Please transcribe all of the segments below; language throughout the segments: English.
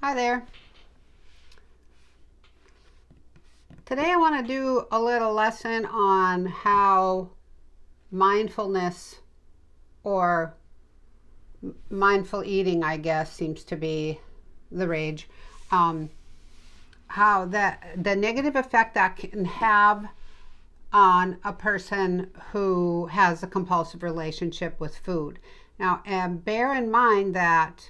Hi there. Today I want to do a little lesson on how mindfulness or mindful eating, I guess, seems to be the rage. How the negative effect that can have on a person who has a compulsive relationship with food. Now, bear in mind that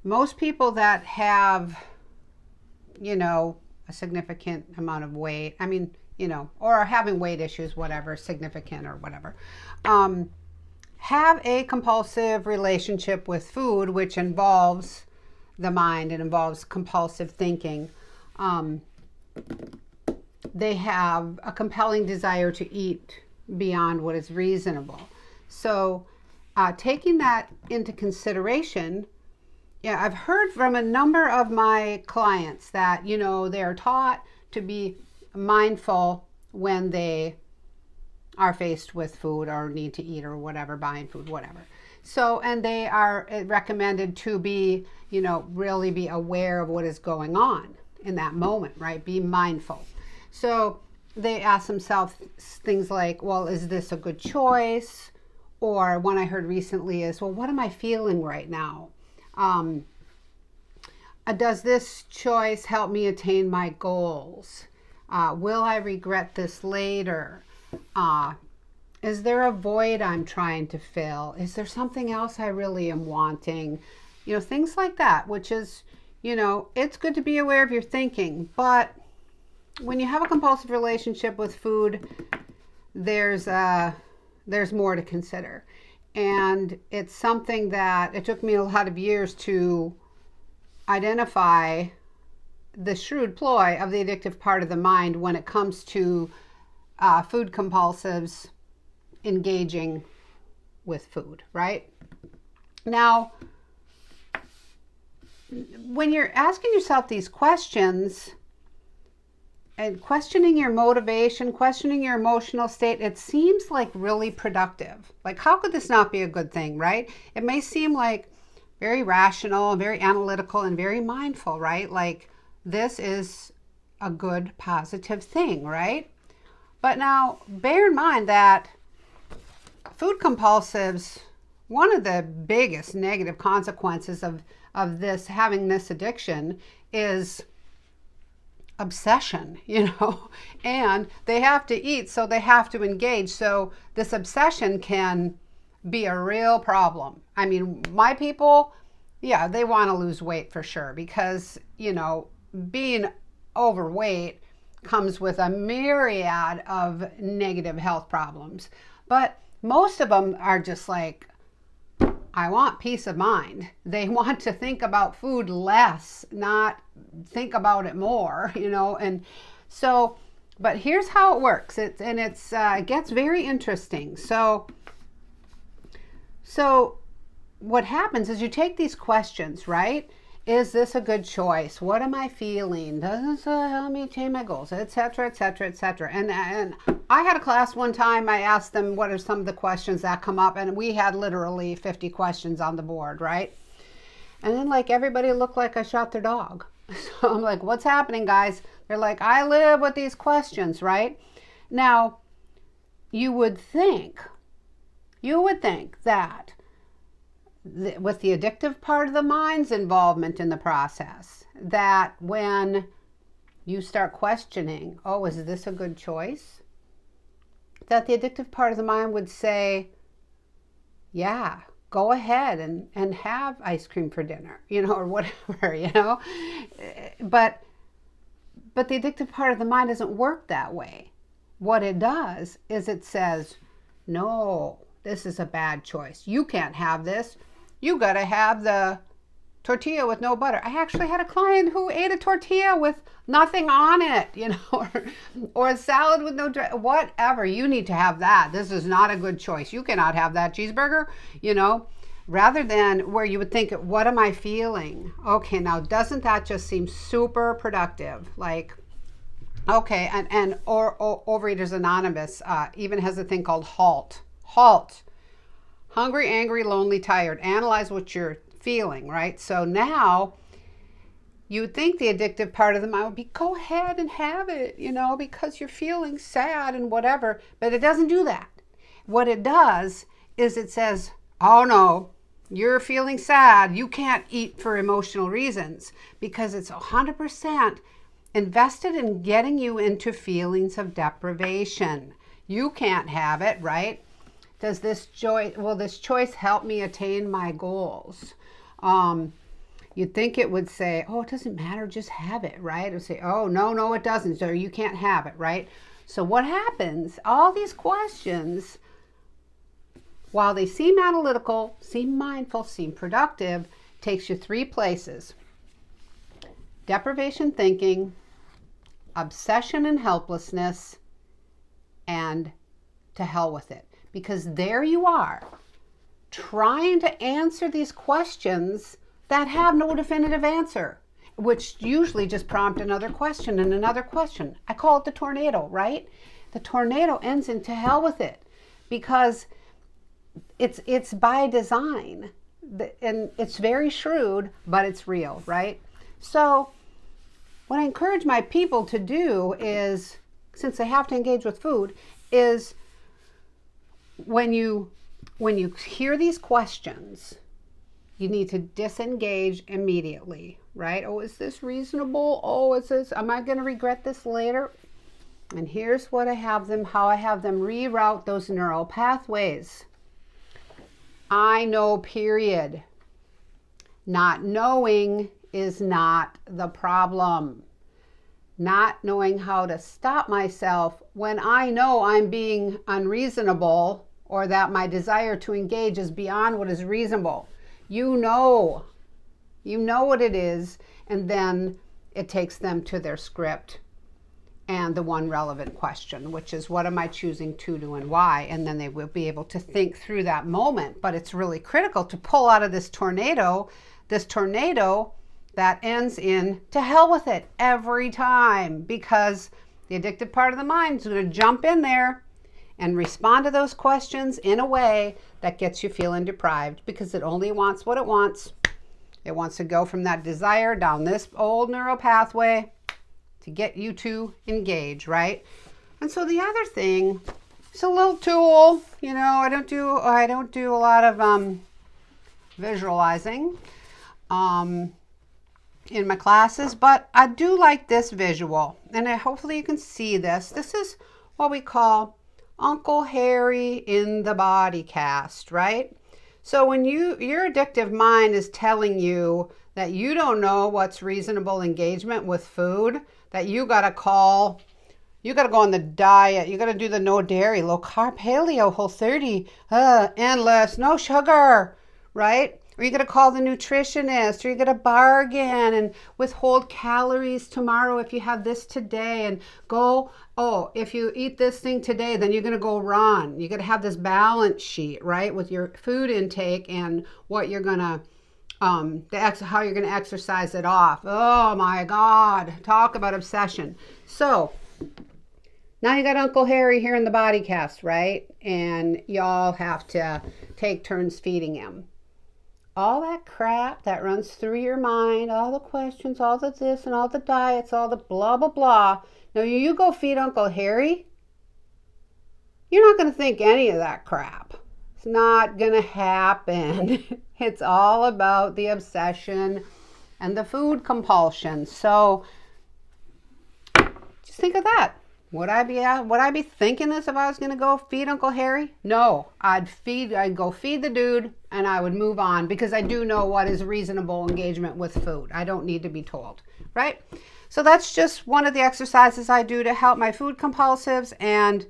most people that have, a significant amount of weight, or are having weight issues, whatever, significant or whatever, have a compulsive relationship with food, which involves the mind and involves compulsive thinking. They have a compelling desire to eat beyond what is reasonable. So, taking that into consideration, I've heard from a number of my clients that, they're taught to be mindful when they are faced with food or need to eat or whatever, buying food, whatever. So, and they are recommended to be, really be aware of what is going on in that moment, right? Be mindful. So they ask themselves things like, well, is this a good choice? Or one I heard recently is, well, what am I feeling right now? Does this choice help me attain my goals? Will I regret this later? Is there a void I'm trying to fill? Is there something else I really am wanting? Things like that, which is, it's good to be aware of your thinking. But when you have a compulsive relationship with food, there's more to consider. And it's something that it took me a lot of years to identify the shrewd ploy of the addictive part of the mind when it comes to food compulsives engaging with food, right? Now, when you're asking yourself these questions and questioning your motivation, questioning your emotional state, it seems like really productive. Like, how could this not be a good thing, right? It may seem like very rational, very analytical, and very mindful, right? Like, this is a good, positive thing, right? But now, bear in mind that food compulsives, one of the biggest negative consequences of this, having this addiction, is obsession, and they have to eat, so they have to engage. So this obsession can be a real problem. I mean, my people, they want to lose weight for sure, because, being overweight comes with a myriad of negative health problems. But most of them are just like, I want peace of mind. They want to think about food less, not think about it more, and so, but here's how it works. It gets very interesting. So what happens is you take these questions, right? Is this a good choice? What am I feeling? Does this help me attain my goals? Etc., etc., etc. And I had a class one time. I asked them what are some of the questions that come up, and we had literally 50 questions on the board, right? And then, like, everybody looked like I shot their dog. So I'm like, what's happening, guys? They're like, I live with these questions, right? Now, you would think that with the addictive part of the mind's involvement in the process, that when you start questioning, oh, is this a good choice? That the addictive part of the mind would say, yeah, go ahead and have ice cream for dinner, or whatever, But the addictive part of the mind doesn't work that way. What it does is it says, no, this is a bad choice. You can't have this. You got to have the tortilla with no butter. I actually had a client who ate a tortilla with nothing on it, or a salad with no whatever. You need to have that. This is not a good choice. You cannot have that cheeseburger, rather than where you would think, what am I feeling? Okay, now doesn't that just seem super productive? Like, okay, and Overeaters Anonymous even has a thing called HALT. HALT. Hungry, angry, lonely, tired. Analyze what you're feeling, right? So now you would think the addictive part of the mind would be, go ahead and have it, because you're feeling sad and whatever. But it doesn't do that. What it does is it says, oh no, you're feeling sad. You can't eat for emotional reasons, because it's 100% invested in getting you into feelings of deprivation. You can't have it, right? Will this choice help me attain my goals? You'd think it would say, oh, it doesn't matter, just have it, right? It would say, oh, no, it doesn't, so you can't have it, right? So what happens, all these questions, while they seem analytical, seem mindful, seem productive, takes you 3 places: deprivation thinking, obsession and helplessness, and to hell with it. Because there you are, trying to answer these questions that have no definitive answer, which usually just prompt another question and another question. I call it the tornado, right? The tornado ends in to hell with it, because it's by design, and it's very shrewd, but it's real, right? So what I encourage my people to do is, since they have to engage with food, is when you hear these questions, you need to disengage immediately, right? Oh, is this reasonable? Oh, am I going to regret this later? And here's how I have them reroute those neural pathways. I know, period. Not knowing is not the problem. Not knowing how to stop myself when I know I'm being unreasonable, or that my desire to engage is beyond what is reasonable. You know what it is, and then it takes them to their script and the one relevant question, which is, what am I choosing to do and why? And then they will be able to think through that moment. But it's really critical to pull out of this tornado that ends in to hell with it every time, because the addictive part of the mind is going to jump in there and respond to those questions in a way that gets you feeling deprived, because it only wants what it wants. It wants to go from that desire down this old neural pathway to get you to engage, right? And so the other thing, it's a little tool, I don't do a lot of visualizing in my classes, but I do like this visual, and hopefully you can see this. This is what we call Uncle Harry in the body cast, right? So when your addictive mind is telling you that you don't know what's reasonable engagement with food, that you got to go on the diet, you got to do the no dairy, low carb, paleo, Whole30, endless, no sugar, right? Or you got to call the nutritionist, or you got to bargain and withhold calories tomorrow if you have this today, and go, if you eat this thing today, then you're going to go run. You got to have this balance sheet, right, with your food intake and what you're going to, how you're going to exercise it off. Oh my God, talk about obsession. So now you got Uncle Harry here in the body cast, right? And y'all have to take turns feeding him. All that crap that runs through your mind, all the questions, all the this and all the diets, all the blah, blah, blah. Now you go feed Uncle Harry, you're not going to think any of that crap. It's not going to happen. It's all about the obsession and the food compulsion. So just think of that. Would I be thinking this if I was going to go feed Uncle Harry? No, I'd go feed the dude, and I would move on, because I do know what is reasonable engagement with food. I don't need to be told, right? So that's just one of the exercises I do to help my food compulsives, and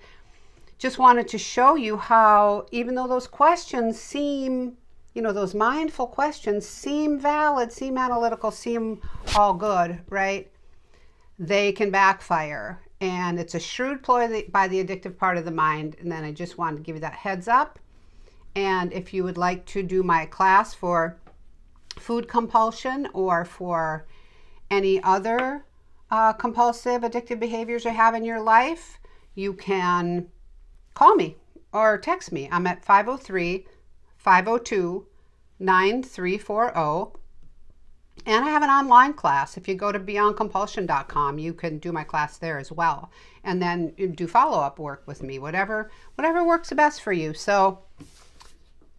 just wanted to show you how, even though those questions seem, those mindful questions seem valid, seem analytical, seem all good, right? They can backfire. And it's a shrewd ploy by the addictive part of the mind. And then I just wanted to give you that heads up. And if you would like to do my class for food compulsion, or for any other compulsive addictive behaviors you have in your life, you can call me or text me. I'm at 503-502-9494. 9340. And I have an online class. If you go to beyondcompulsion.com, you can do my class there as well. And then do follow-up work with me, whatever works best for you. So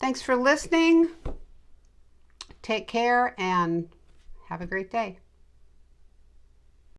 thanks for listening. Take care and have a great day.